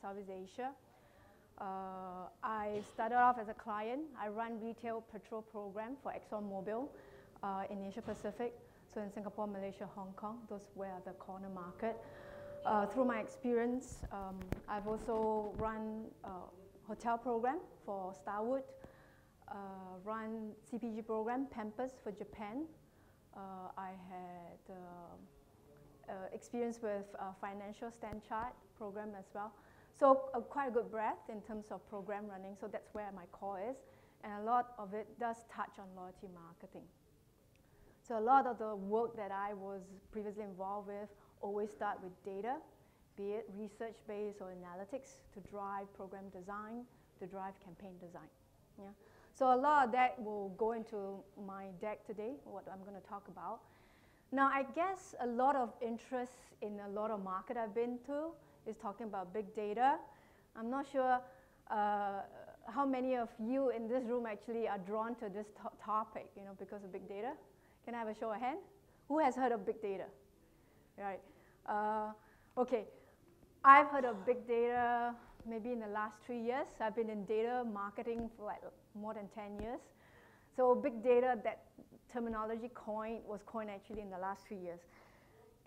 Southeast Asia. I started off as a client. I run retail petrol program for ExxonMobil in Asia Pacific. So in Singapore, Malaysia, Hong Kong, those were the corner market. Through my experience, I've also run a hotel program for Starwood, run CPG program, Pampers for Japan. I had experience with financial stand chart program as well. So quite a good breadth in terms of program running, so that's where my core is. And a lot of it does touch on loyalty marketing. So a lot of the work that I was previously involved with always start with data, be it research-based or analytics to drive program design, to drive campaign design. Yeah. So a lot of that will go into my deck today, what I'm going to talk about. Now, I guess a lot of interest in a lot of market I've been to is talking about big data. I'm not sure how many of you in this room actually are drawn to this topic, because of big data. Can I have a show of hand? Who has heard of big data? Right. Okay. I've heard of big data maybe in the last 3 years. I've been in data marketing for like more than 10 years. So big data, that terminology was coined actually in the last 3 years.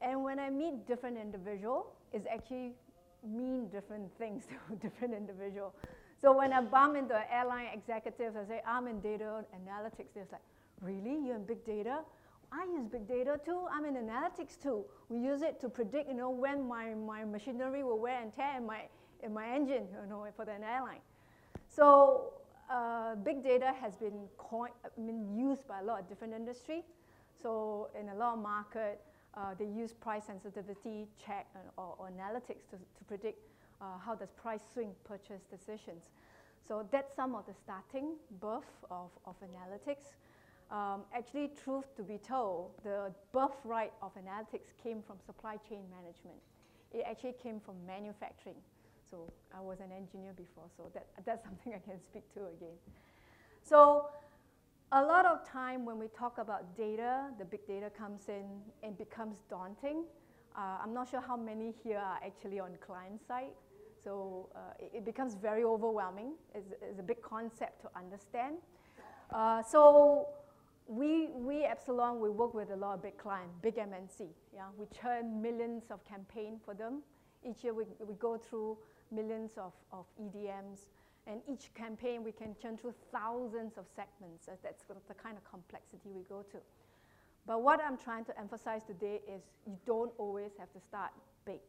And when I meet different individuals, it's actually mean different things to different individuals. So when I bump into airline executives, I say, I'm in data analytics. They're like, really? You're in big data? I use big data too. I'm in analytics too. We use it to predict, when my machinery will wear and tear in my engine, for the airline. So big data has been used by a lot of different industry. So in a lot of market, they use price sensitivity check or analytics to predict how does price swing purchase decisions. So that's some of the starting birth of analytics. Actually, truth to be told, the birthright of analytics came from supply chain management. It actually came from manufacturing. So I was an engineer before, so that's something I can speak to again. So a lot of time when we talk about data, the big data comes in and becomes daunting. I'm not sure how many here are actually on client side. So it becomes very overwhelming. It's a big concept to understand. So we Epsilon, we work with a lot of big clients, big MNC. Yeah? We churn millions of campaigns for them. Each year we go through millions of EDMs. And each campaign we can churn through thousands of segments. That's the kind of complexity we go to. But what I'm trying to emphasize today is you don't always have to start big,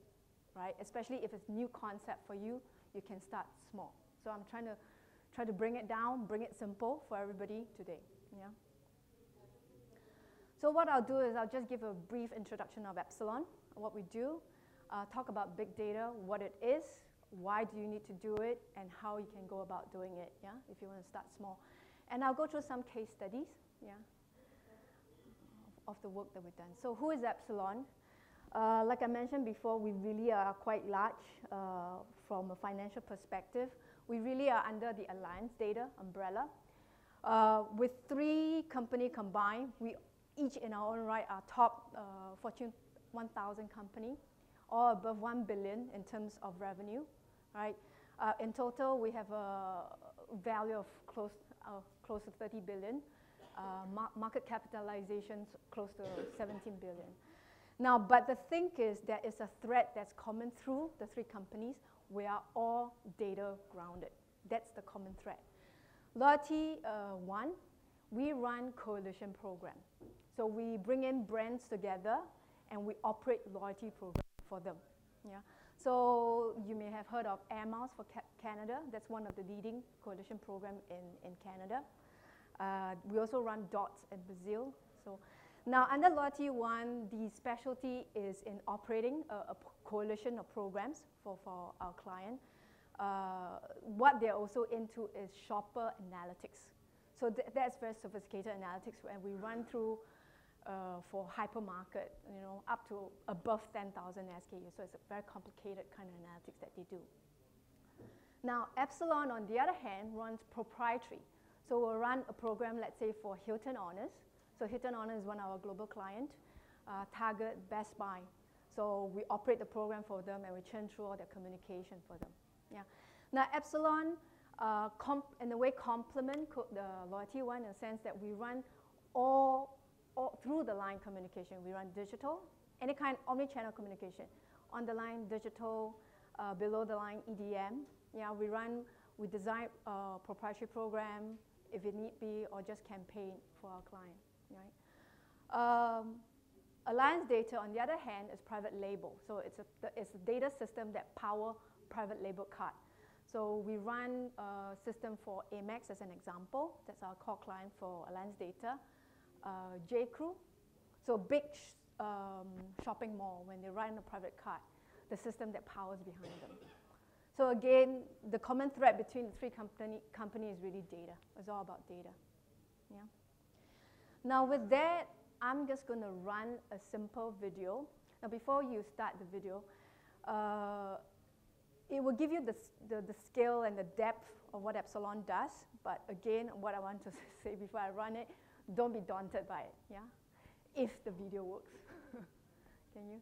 right? Especially if it's a new concept for you, you can start small. So I'm trying to bring it down, bring it simple for everybody today. Yeah. So what I'll do is I'll just give a brief introduction of Epsilon, what we do, talk about big data, what it is, why do you need to do it, and how you can go about doing it, yeah, if you want to start small. And I'll go through some case studies, yeah, of the work that we've done. So who is Epsilon? Like I mentioned before, we really are quite large from a financial perspective. We really are under the Alliance Data umbrella. With 3 companies combined, we each in our own right are top Fortune 1000 company, all above 1 billion in terms of revenue, right? In total, we have a value of close to 30 billion. Market capitalizations close to 17 billion. Now, but the thing is, there is a thread that's common through the 3 companies. We are all data grounded. That's the common thread. Loyalty One, we run coalition program. So we bring in brands together and we operate loyalty program for them. Yeah. So you may have heard of Air Miles for Canada. That's one of the leading coalition program in Canada. We also run DOTS in Brazil. So now under Loyalty One, the specialty is in operating a coalition of programs for our client. What they're also into is shopper analytics. So that's very sophisticated analytics, and we run through for hypermarket, up to above 10,000 SKUs. So it's a very complicated kind of analytics that they do. Now, Epsilon, on the other hand, runs proprietary. So we'll run a program, let's say, for Hilton Honors. So Hilton Honors is one of our global clients, Target, Best Buy. So we operate the program for them, and we churn through all their communication for them. Yeah. Now, Epsilon, in a way, complement the loyalty one in the sense that we run all through the line communication. We run digital, any kind of omni-channel communication, on the line, digital, below the line, EDM. Yeah, we design a proprietary program if it need be, or just campaign for our client, right? Alliance data, on the other hand, is private label. So it's a data system that power private label card. So we run a system for Amex as an example. That's our core client for Alliance data. J.Crew, so big shopping mall, when they run a private card, the system that powers behind them. So again, the common thread between the three companies is really data. It's all about data. Yeah. Now with that, I'm just going to run a simple video. Now before you start the video, it will give you the scale and the depth of what Epsilon does. But again, what I want to say before I run it, don't be daunted by it, yeah? If the video works. Can you?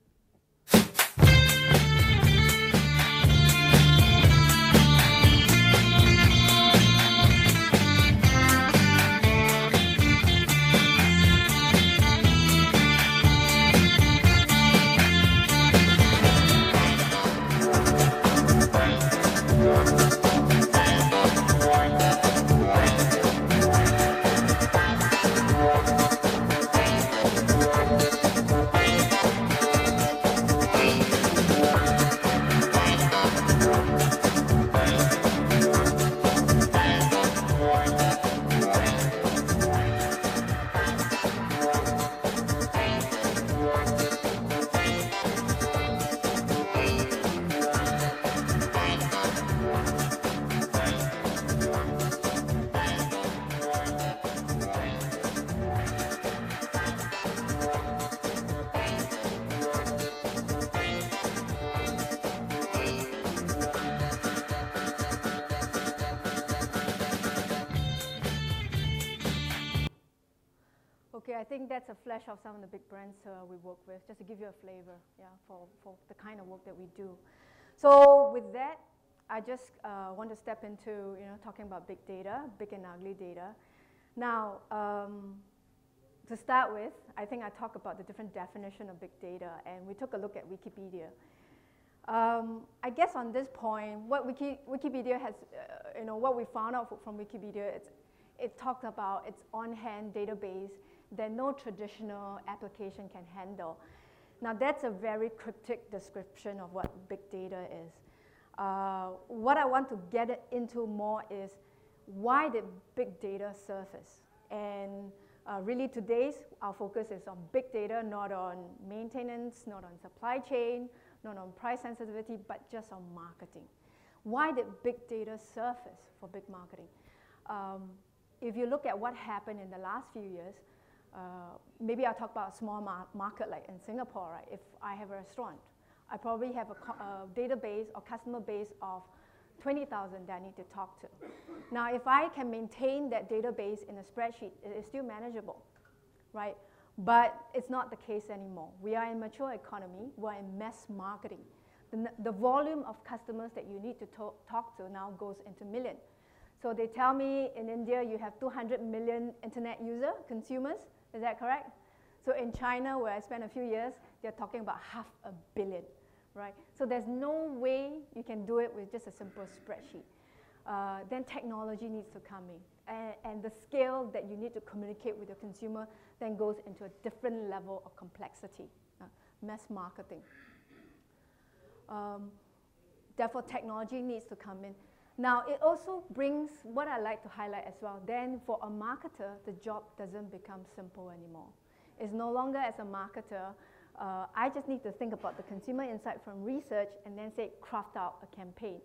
Okay, I think that's a flash of some of the big brands we work with, just to give you a flavor, yeah, for the kind of work that we do. So with that, I just want to step into talking about big data, big and ugly data. Now, to start with, I think I talk about the different definition of big data, and we took a look at Wikipedia. I guess on this point, what Wikipedia has, what we found out from Wikipedia, it talks about its on-hand database that no traditional application can handle. Now that's a very cryptic description of what big data is. What I want to get into more is why did big data surface? And really today's, our focus is on big data, not on maintenance, not on supply chain, not on price sensitivity, but just on marketing. Why did big data surface for big marketing? If you look at what happened in the last few years, maybe I'll talk about a small market like in Singapore, right? If I have a restaurant, I probably have a database or customer base of 20,000 that I need to talk to. Now, if I can maintain that database in a spreadsheet, it is still manageable, right? But it's not the case anymore. We are in mature economy. We're in mass marketing. The volume of customers that you need to talk to now goes into millions. So they tell me in India you have 200 million internet consumers. Is that correct? So in China, where I spent a few years, they're talking about 500 million, right? So there's no way you can do it with just a simple spreadsheet. Then technology needs to come in. And the scale that you need to communicate with the consumer then goes into a different level of complexity, mass marketing. Therefore, technology needs to come in. Now, it also brings what I like to highlight as well. Then for a marketer, the job doesn't become simple anymore. It's no longer as a marketer, I just need to think about the consumer insight from research and then say, craft out a campaign.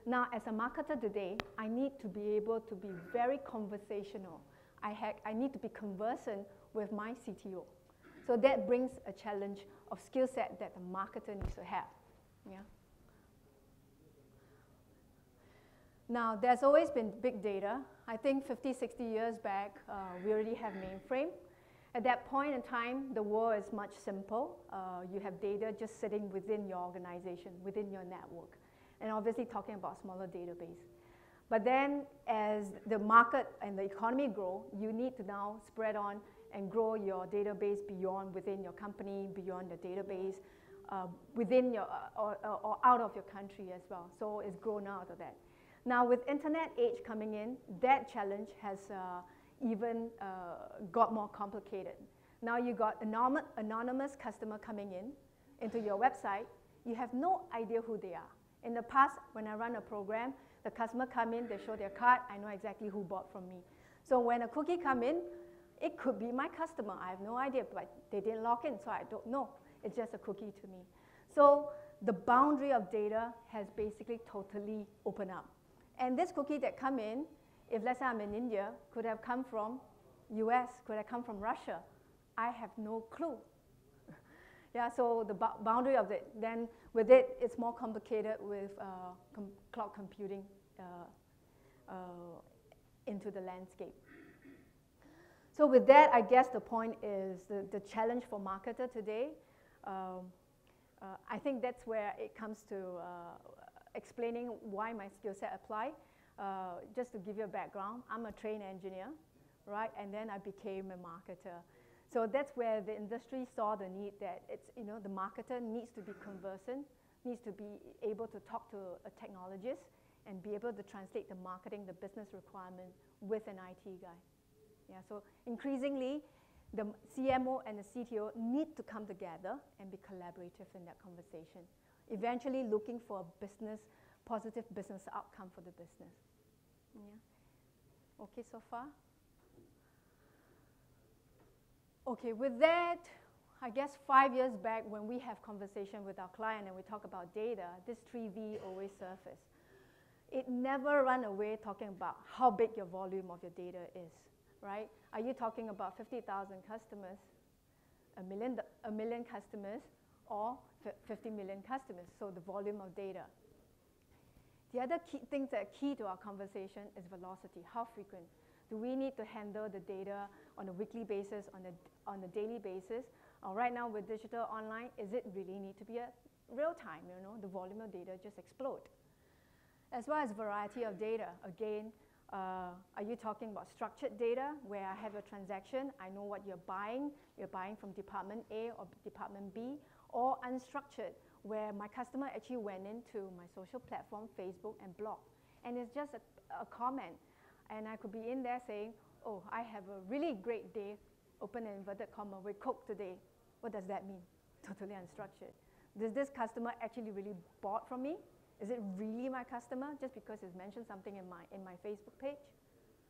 Now, as a marketer today, I need to be able to be very conversational. I need to be conversant with my CTO. So that brings a challenge of skill set that the marketer needs to have. Yeah. Now, there's always been big data. I think 50, 60 years back, we already have mainframe. At that point in time, the world is much simple. You have data just sitting within your organization, within your network. and obviously talking about smaller database. But then as the market and the economy grow, you need to now spread on and grow your database beyond within your company, beyond your database, within your, or out of your country as well. So it's grown out of that. Now with internet age coming in, that challenge has even got more complicated. Now you got anonymous customer coming into your website. You have no idea who they are. In the past, when I run a program, the customer come in, they show their card, I know exactly who bought from me. So when a cookie come in, it could be my customer. I have no idea, but they didn't log in, so I don't know. It's just a cookie to me. So the boundary of data has basically totally opened up. And this cookie that come in, if let's say I'm in India, could have come from US, could have come from Russia. I have no clue. Yeah, so the boundary of it, then with it, it's more complicated with cloud computing into the landscape. So with that, I guess the point is the challenge for marketer today. I think that's where it comes to explaining why my skill set apply. Just to give you a background, I'm a trained engineer, right? And then I became a marketer. So that's where the industry saw the need that it's, the marketer needs to be conversant, needs to be able to talk to a technologist and be able to translate the marketing, the business requirement with an IT guy. Yeah, so increasingly, the CMO and the CTO need to come together and be collaborative in that conversation, eventually looking for a positive business outcome for the business. Yeah. Okay, so far? Okay, with that, I guess 5 years back when we have conversation with our client and we talk about data, this 3V always surface. It never run away talking about how big your volume of your data is, right? Are you talking about 50,000 customers, a million customers, or 50 million customers? So the volume of data. The other key things that are key to our conversation is velocity. How frequent? Do we need to handle the data on a weekly basis, on a daily basis? Right now with digital online, is it really need to be a real time? The volume of data just explode. As well as variety of data. Again, are you talking about structured data where I have a transaction, I know what you're buying from department A or department B, or unstructured where my customer actually went into my social platform, Facebook, and blog. And it's just a comment. And I could be in there saying, oh, I have a really great day, open and inverted comma, with Coke today. What does that mean? Totally unstructured. Does this customer actually really bought from me? Is it really my customer just because it's mentioned something in my Facebook page?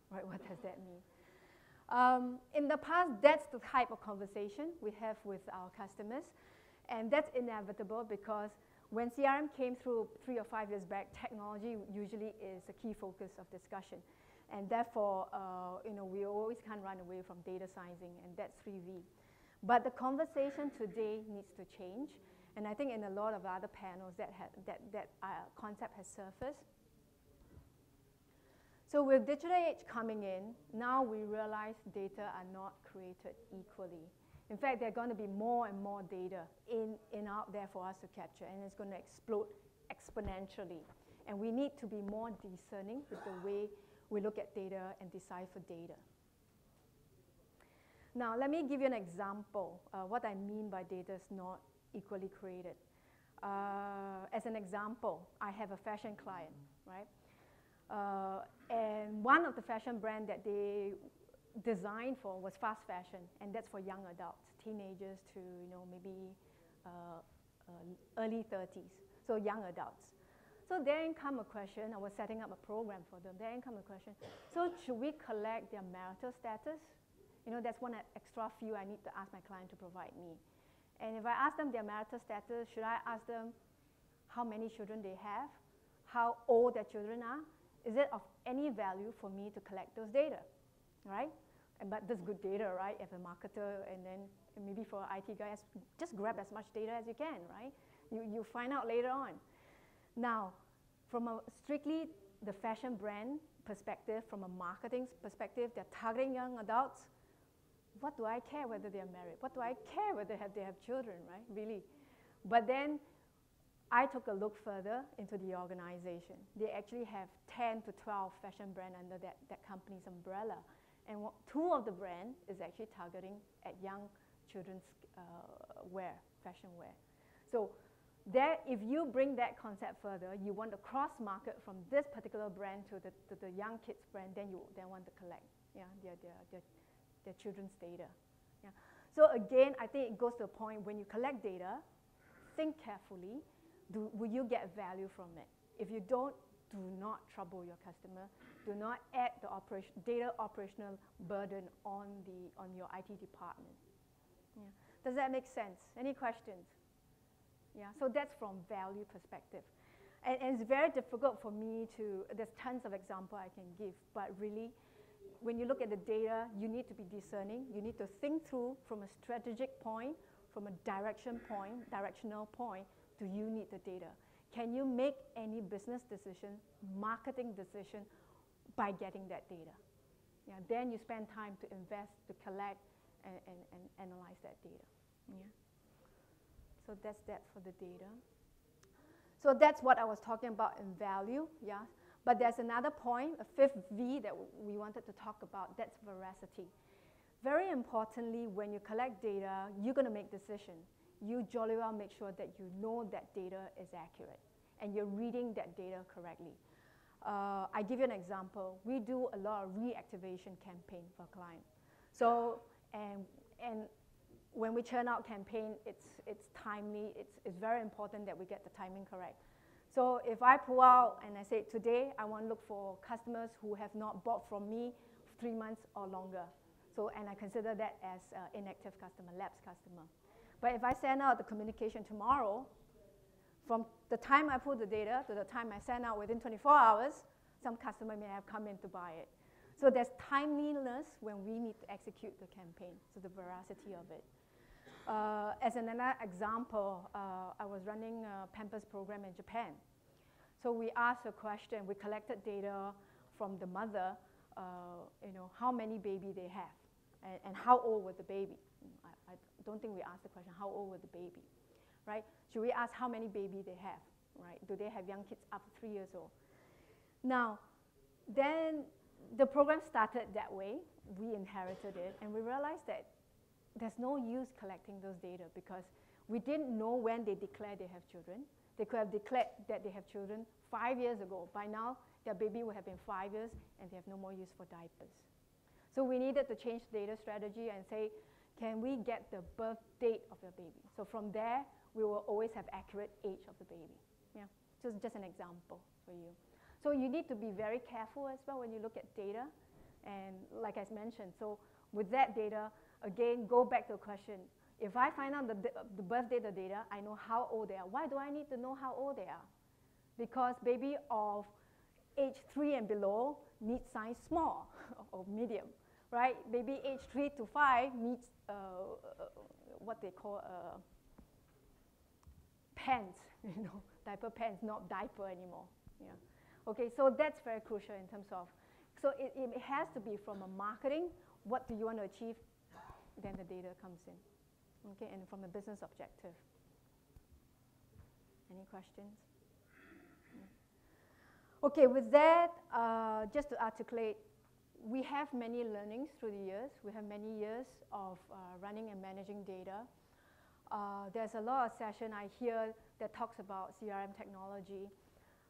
Right, what does that mean? In the past, that's the type of conversation we have with our customers. And that's inevitable because when CRM came through 3 or 5 years back, technology usually is a key focus of discussion. And therefore, we always can't run away from data sciencing, and that's 3V. But the conversation today needs to change. And I think in a lot of other panels that concept has surfaced. So with digital age coming in, now we realize data are not created equally. In fact, there are going to be more and more data out there for us to capture, and it's going to explode exponentially. And we need to be more discerning with the way we look at data and decipher data. Now, let me give you an example what I mean by data is not equally created. As an example, I have a fashion client, right? And one of the fashion brand that they designed for was fast fashion, and that's for young adults, teenagers to maybe early 30s, so young adults. So there come a question. I was setting up a program for them. There come a question. So should we collect their marital status? That's one extra field I need to ask my client to provide me. And if I ask them their marital status, should I ask them how many children they have, how old their children are? Is it of any value for me to collect those data, right? But that's good data, right? If a marketer and then maybe for an IT guy, just grab as much data as you can, right? You find out later on. Now, from a strictly the fashion brand perspective, from a marketing perspective, they're targeting young adults. What do I care whether they're married? What do I care whether they have children, right? Really. But then I took a look further into the organization. They actually have 10 to 12 fashion brands under that company's umbrella. And two of the brands is actually targeting at young children's wear, fashion wear. So if you bring that concept further, you want to cross-market from this particular brand to the young kids brand, then you then want to collect their children's data. Yeah. So again, I think it goes to a point when you collect data, think carefully, will you get value from it? If you don't, do not trouble your customer. Do not add the data operational burden on your IT department. Yeah. Does that make sense? Any questions? Yeah, so that's from value perspective. And it's very difficult for me there's tons of examples I can give, but really, when you look at the data, you need to be discerning. You need to think through from a strategic point, from a directional point, do you need the data? Can you make any business decision, marketing decision by getting that data? Yeah, then you spend time to invest, to collect, and analyze that data. Yeah. So that's that for the data. So that's what I was talking about in value, yeah. But there's another point, a fifth V that we wanted to talk about, that's veracity. Very importantly, when you collect data, you're going to make decisions. You jolly well make sure that you know that data is accurate and you're reading that data correctly. I give you an example. We do a lot of reactivation campaign for clients. So, and when we churn out campaign, it's timely. It's very important that we get the timing correct. So if I pull out and I say, today I want to look for customers who have not bought from me 3 months or longer. So, and I consider that as inactive customer, lapsed customer. But if I send out the communication tomorrow, from the time I put the data to the time I send out within 24 hours, some customer may have come in to buy it. So there's timeliness when we need to execute the campaign, so the veracity of it. As another example, I was running a Pampers program in Japan. So we asked a question, we collected data from the mother, how many baby they have, and how old was the baby. I don't think we asked the question, how old was the baby, right? Should we ask how many baby they have, right? Do they have young kids up to 3 years old? Now, then the program started that way. We inherited it, and we realized that there's no use collecting those data because we didn't know when they declared they have children. They could have declared that they have children 5 years ago. By now, their baby would have been 5 years, and they have no more use for diapers. So we needed to change data strategy and say, can we get the birth date of the baby? So from there, we will always have accurate age of the baby. Yeah, just an example for you. So you need to be very careful as well when you look at data. And like I mentioned, so with that data, again, go back to the question. If I find out the birth date of data, I know how old they are. Why do I need to know how old they are? Because baby of age 3 and below needs size small or medium, right? Baby age 3 to 5 needs what they call pants, diaper pants, not diaper anymore. Yeah. Okay, so that's very crucial in terms of, so it has to be from a marketing, what do you want to achieve, then the data comes in. Okay, and from a business objective. Any questions? Yeah. Okay, with that, just to articulate, we have many learnings through the years. We have many years of running and managing data. There's a lot of session I hear that talks about CRM technology.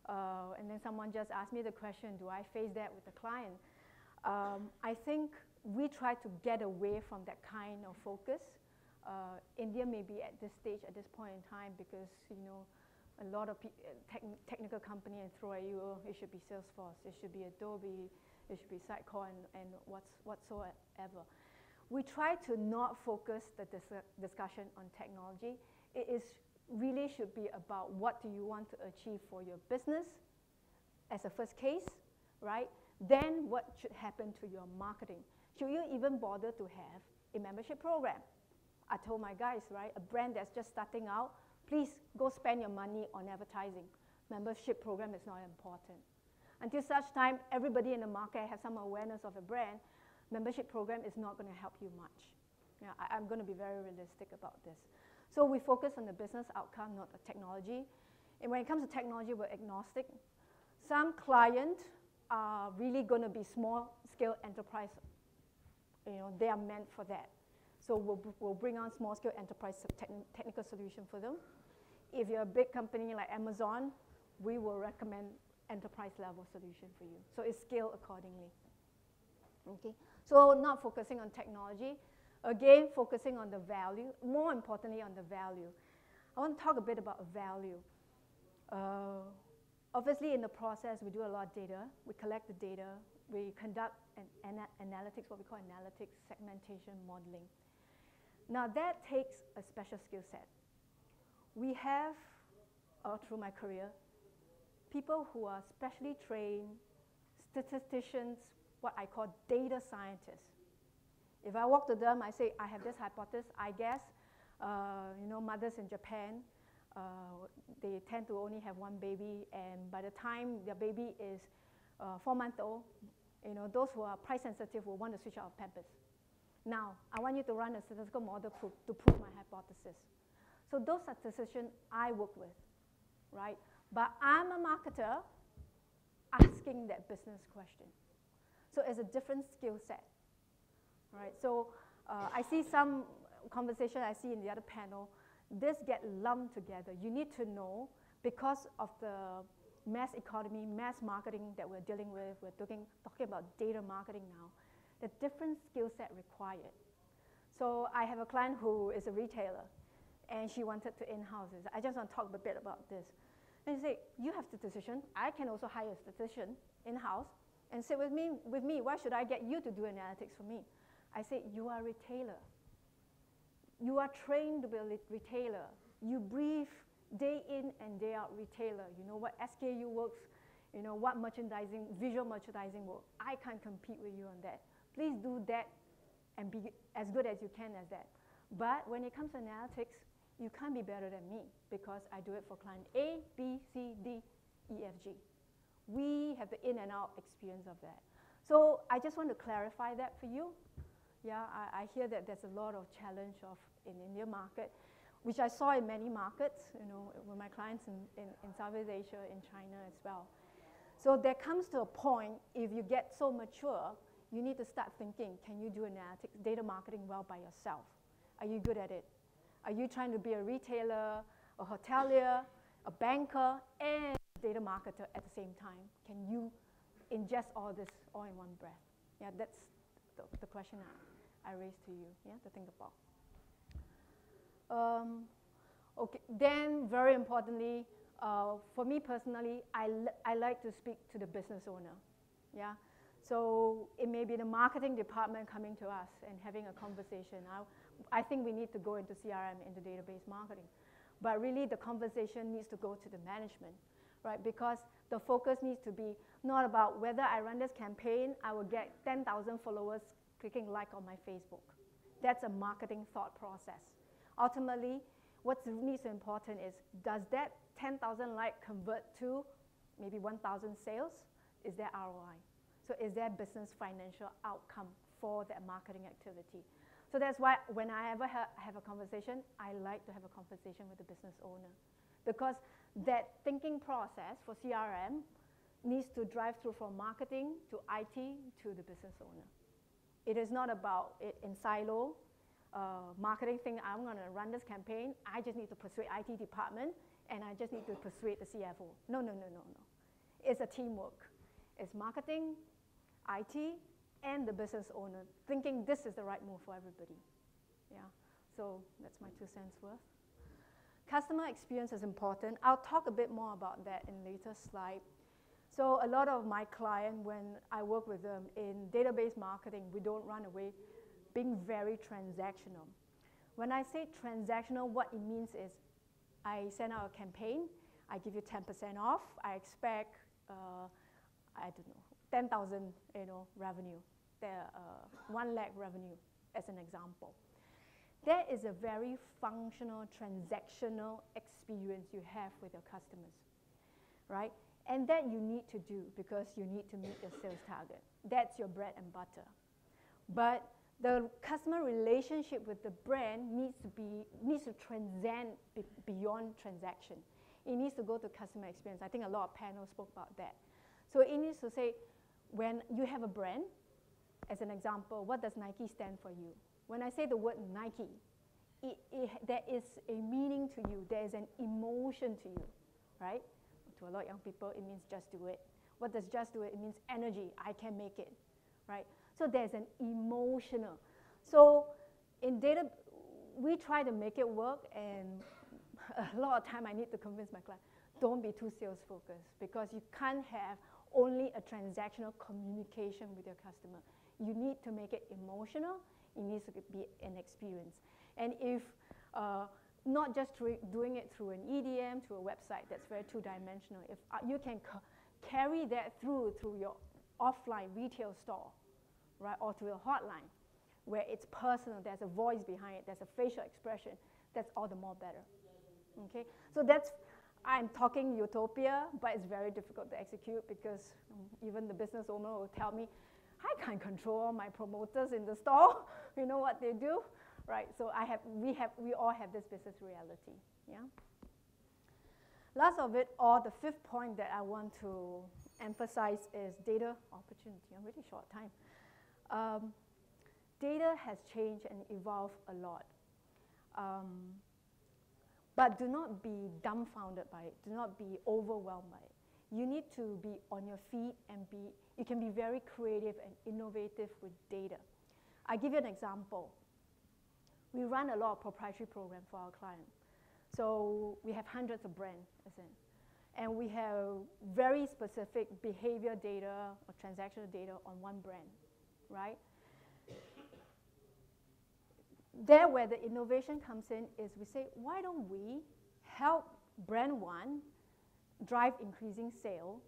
And then someone just asked me the question, do I face that with the client? I think we try to get away from that kind of focus. India may be at this stage, at this point in time, because a lot of technical company and throw at you, it should be Salesforce, it should be Adobe, it should be Sitecore and whatsoever. We try to not focus the discussion on technology. It really should be about what do you want to achieve for your business as a first case, right? Then what should happen to your marketing? Should you even bother to have a membership program? I told my guys, right, a brand that's just starting out, please go spend your money on advertising. Membership program is not important. Until such time, everybody in the market has some awareness of a brand, membership program is not going to help you much. Yeah, I'm going to be very realistic about this. So we focus on the business outcome, not the technology. And when it comes to technology, we're agnostic. Some clients are really going to be small-scale enterprise. They are meant for that. So we'll bring on small-scale enterprise technical solution for them. If you're a big company like Amazon, we will recommend enterprise-level solution for you. So it's scaled accordingly. Okay. So not focusing on technology. Again, focusing on the value. More importantly, on the value. I want to talk a bit about value. Obviously, in the process, we do a lot of data. We collect the data. We conduct analytics, what we call analytics, segmentation, modeling. Now, that takes a special skill set. We have, all through my career, people who are specially trained, statisticians, what I call data scientists. If I walk to them, I say, I have this hypothesis, I guess, mothers in Japan, they tend to only have one baby, and by the time their baby is 4 months old, those who are price sensitive will want to switch out of Pampers. Now, I want you to run a statistical model to prove my hypothesis. So those statisticians I work with, right? But I'm a marketer asking that business question. So it's a different skill set, right? So I see some conversation I see in the other panel, this get lumped together. You need to know, because of the mass economy, mass marketing that we're dealing with, we're talking about data marketing now, the different skill set required. So I have a client who is a retailer, and she wanted to in-house this. I just want to talk a bit about this. And she said, you have statistician. I can also hire a statistician in-house and sit with me. Why should I get you to do analytics for me? I said, you are a retailer. You are trained to be a retailer. You brief day in and day out retailer. You know what SKU works, what merchandising, visual merchandising works. I can't compete with you on that. Please do that and be as good as you can as that. But when it comes to analytics, you can't be better than me because I do it for client A, B, C, D, E, F, G. We have the in and out experience of that. So I just want to clarify that for you. Yeah, I hear that there's a lot of challenge in India market, which I saw in many markets, with my clients in Southeast Asia, in China as well. So there comes to a point, if you get so mature, you need to start thinking, can you do analytics, data marketing well by yourself? Are you good at it? Are you trying to be a retailer, a hotelier, a banker, and a data marketer at the same time? Can you ingest all this all in one breath? Yeah, that's the question I raised to you, yeah, to think about. Okay, then very importantly, for me personally, I like to speak to the business owner, yeah? So it may be the marketing department coming to us and having a conversation. I think we need to go into CRM, into database marketing. But really the conversation needs to go to the management, right? Because the focus needs to be not about whether I run this campaign, I will get 10,000 followers clicking like on my Facebook. That's a marketing thought process. Ultimately, what needs to be important is, does that 10,000 like convert to maybe 1,000 sales? Is there ROI? So is there business financial outcome for that marketing activity? So that's why when I ever have a conversation, I like to have a conversation with the business owner. Because that thinking process for CRM needs to drive through from marketing to IT to the business owner. It is not about it in silo, marketing thing, I'm going to run this campaign, I just need to persuade IT department, and I just need to persuade the CFO. No. It's a teamwork. It's marketing, IT, and the business owner, thinking this is the right move for everybody. Yeah, so that's my 2 cents worth. Customer experience is important. I'll talk a bit more about that in later slide. So a lot of my clients, when I work with them in database marketing, we don't run away being very transactional. When I say transactional, what it means is I send out a campaign, I give you 10% off, I expect, I don't know, 10,000 revenue, 1 lakh revenue as an example. That is a very functional, transactional experience you have with your customers, right? And that you need to do because you need to meet your sales target. That's your bread and butter. But the customer relationship with the brand needs to transcend beyond transaction. It needs to go to customer experience. I think a lot of panels spoke about that. So it needs to say, when you have a brand, as an example, what does Nike stand for you? When I say the word Nike, there is a meaning to you. There is an emotion to you, right? To a lot of young people, it means just do it. What does just do it? It means energy. I can make it, right? So there's an emotional. So in data, we try to make it work, and a lot of time I need to convince my client, don't be too sales focused, because you can't have only a transactional communication with your customer. You need to make it emotional. It needs to be an experience. And if not just doing it through an EDM, through a website that's very two-dimensional, if you can carry that through your offline retail store, right, or through a hotline, where it's personal, there's a voice behind it, there's a facial expression, that's all the more better. Okay, so that's, I'm talking utopia, but it's very difficult to execute, because even the business owner will tell me, I can't control my promoters in the store. You know what they do, right? So we all have this business reality. Yeah. Last of it, or the fifth point that I want to emphasize is data opportunity. I'm really short time. Data has changed and evolved a lot. But do not be dumbfounded by it. Do not be overwhelmed by it. You need to be on your feet and you can be very creative and innovative with data. I give you an example. We run a lot of proprietary programs for our clients. So we have hundreds of brands, and we have very specific behavior data or transactional data on one brand, right? There where the innovation comes in is we say, why don't we help brand one drive increasing sale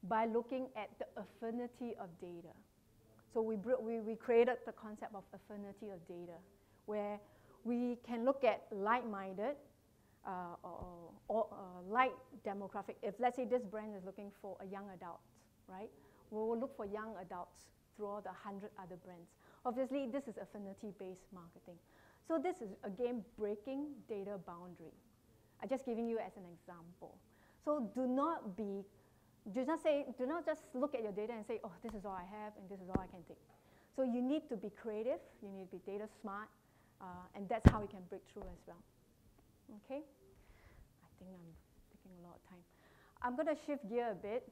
by looking at the affinity of data. So we created the concept of affinity of data, where we can look at like-minded or like demographic. If let's say this brand is looking for a young adult, right? We will look for young adults through all the 100 other brands. Obviously, this is affinity-based marketing. So this is, again, breaking data boundary. I'm just giving you as an example. So do not just look at your data and say, oh, this is all I have and this is all I can take. So you need to be creative, you need to be data smart, and that's how you can break through as well. Okay? I think I'm taking a lot of time. I'm going to shift gear a bit.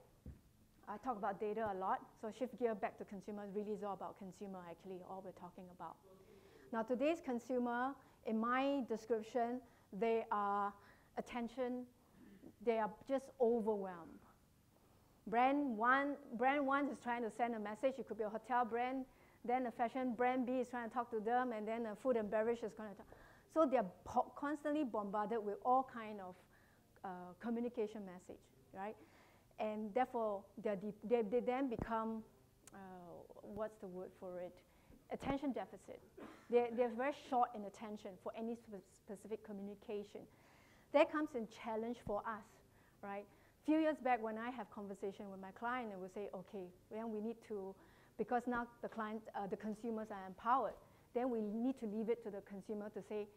I talk about data a lot, so shift gear back to consumer. Really is all about consumer, actually, all we're talking about. Now, today's consumer, in my description, they are attention, they are just overwhelmed. Brand one is trying to send a message. It could be a hotel brand. Then a fashion brand B is trying to talk to them, and then a food and beverage is going to talk. So they're constantly bombarded with all kind of communication message, right? And therefore, they then become, what's the word for it? Attention deficit. They're very short in attention for any specific communication. That comes in challenge for us, right? A few years back, when I have conversation with my client, they will say, okay, then we need to, because now the consumers are empowered, then we need to leave it to the consumer to say,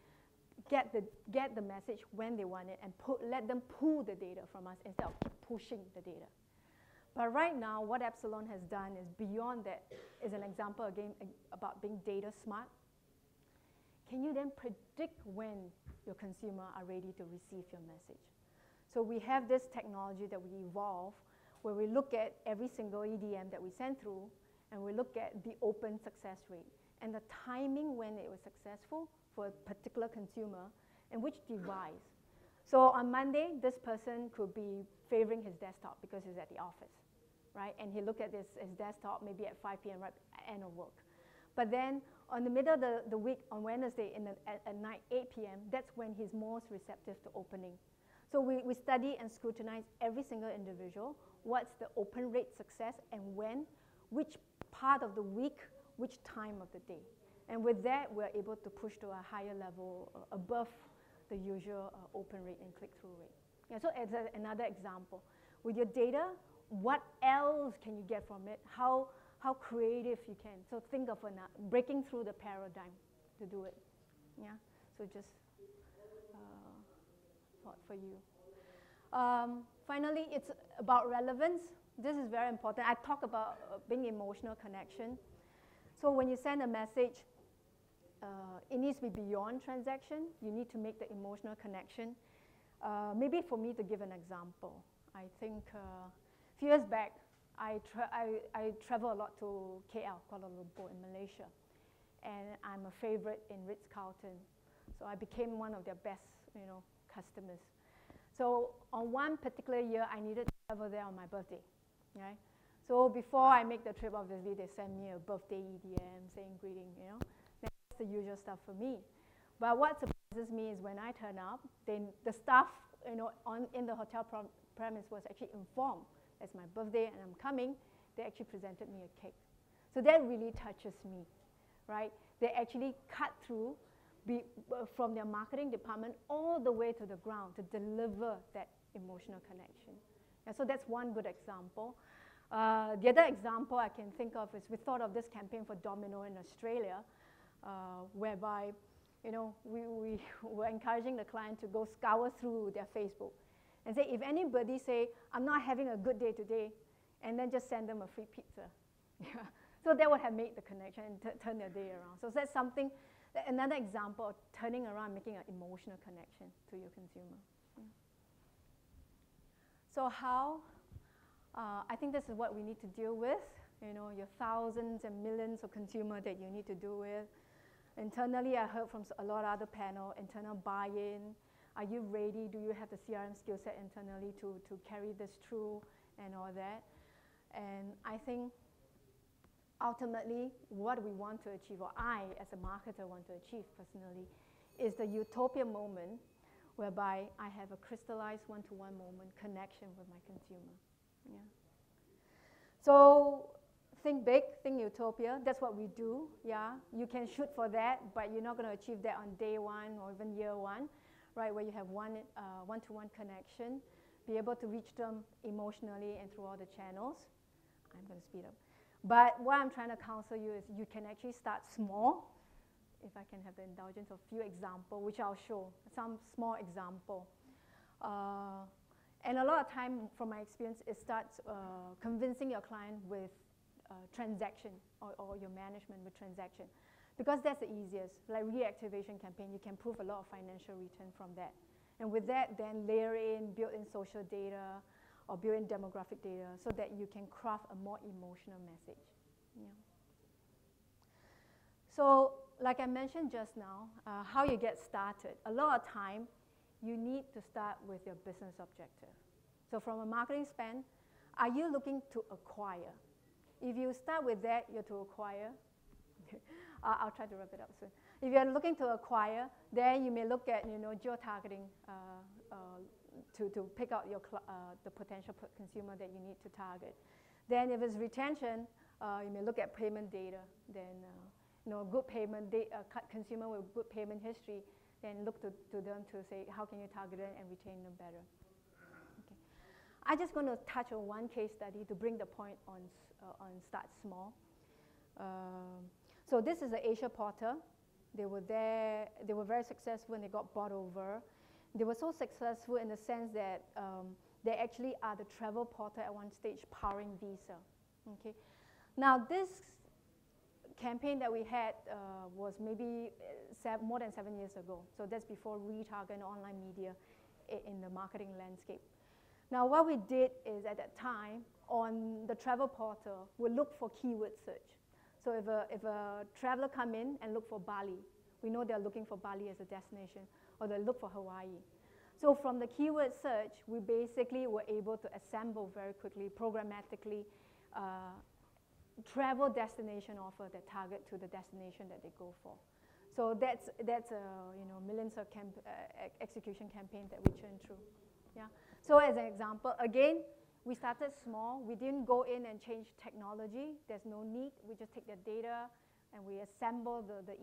get the message when they want it, and let them pull the data from us instead of pushing the data. But right now, what Epsilon has done is beyond that, is an example again about being data smart. Can you then predict when your consumer are ready to receive your message? So we have this technology that we evolve, where we look at every single EDM that we send through, and we look at the open success rate, and the timing when it was successful for a particular consumer, and which device. So on Monday, this person could be favoring his desktop because he's at the office, right? And he looked at his desktop maybe at 5 p.m. right at end of work. But then on the middle of the week, on Wednesday at night, 8 p.m., that's when he's most receptive to opening. So we study and scrutinize every single individual, what's the open rate success, and when, which part of the week, which time of the day. And with that, we're able to push to a higher level above the usual open rate and click-through rate. Yeah, so as another example, with your data, what else can you get from it? How creative you can. So think of breaking through the paradigm to do it. Yeah, so just thought for you. Finally, it's about relevance. This is very important. I talk about being emotional connection. So when you send a message, it needs to be beyond transaction. You need to make the emotional connection. Maybe for me to give an example, I think a few years back, I travel a lot to KL, Kuala Lumpur in Malaysia. And I'm a favorite in Ritz-Carlton. So I became one of their best, customers. So on one particular year, I needed to travel there on my birthday, right? So before I make the trip, obviously, they send me a birthday EDM saying greeting, That's the usual stuff for me. But what surprises me is when I turn up, then the staff, in the hotel premise was actually informed it's my birthday and I'm coming. They actually presented me a cake. So that really touches me, right? They actually cut through from their marketing department all the way to the ground to deliver that emotional connection. And so that's one good example. The other example I can think of is we thought of this campaign for Domino in Australia, whereby we were encouraging the client to go scour through their Facebook and say, if anybody say, I'm not having a good day today, and then just send them a free pizza. So that would have made the connection and turn their day around. So that's something, another example of turning around, making an emotional connection to your consumer. So how? I think this is what we need to deal with, your thousands and millions of consumers that you need to deal with. Internally, I heard from a lot of other panel, internal buy-in. Are you ready? Do you have the CRM skill set internally to carry this through and all that? And I think ultimately what we want to achieve, or I as a marketer want to achieve personally, is the utopia moment whereby I have a crystallized one-to-one moment connection with my consumer. Yeah. So think big, think utopia. That's what we do. Yeah, you can shoot for that, but you're not going to achieve that on day one or even year one, right? Where you have one-to-one connection, be able to reach them emotionally and through all the channels. I'm going to speed up. But what I'm trying to counsel you is you can actually start small. If I can have the indulgence of a few examples, which I'll show, some small example. And a lot of time, from my experience, it starts convincing your client with transaction or your management with transaction. Because that's the easiest. Like reactivation campaign, you can prove a lot of financial return from that. And with that, then layer in, build in social data, or build in demographic data so that you can craft a more emotional message. Yeah. So like I mentioned just now, how you get started. A lot of time, you need to start with your business objective. So from a marketing spend, are you looking to acquire? If you start with that, you're to acquire. I'll try to wrap it up soon. If you're looking to acquire, then you may look at geo-targeting to pick out the potential consumer that you need to target. Then if it's retention, you may look at payment data. Then good payment consumer with good payment history, then look to them to say how can you target them and retain them better. Okay. I'm just going to touch on one case study to bring the point on start small. So this is the Asia Porter. They were there. They were very successful and they got bought over. They were so successful in the sense that they actually are the travel portal at one stage powering Visa. Okay. Now this campaign that we had was maybe more than 7 years ago. So that's before retarget and online media in the marketing landscape. Now what we did is at that time on the travel portal, we look for keyword search. So if a traveler come in and look for Bali, we know they're looking for Bali as a destination, or they look for Hawaii. So from the keyword search, we basically were able to assemble very quickly, programmatically, travel destination offer that target to the destination that they go for. So that's millions of execution campaigns that we churn through. Yeah. So as an example, again, we started small. We didn't go in and change technology. There's no need. We just take the data and we assemble the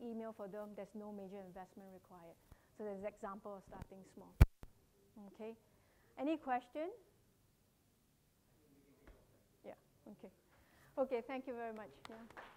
email for them. There's no major investment required. So there's an example of starting small. Okay. Any question? Yeah. Okay. Okay. Thank you very much. Yeah.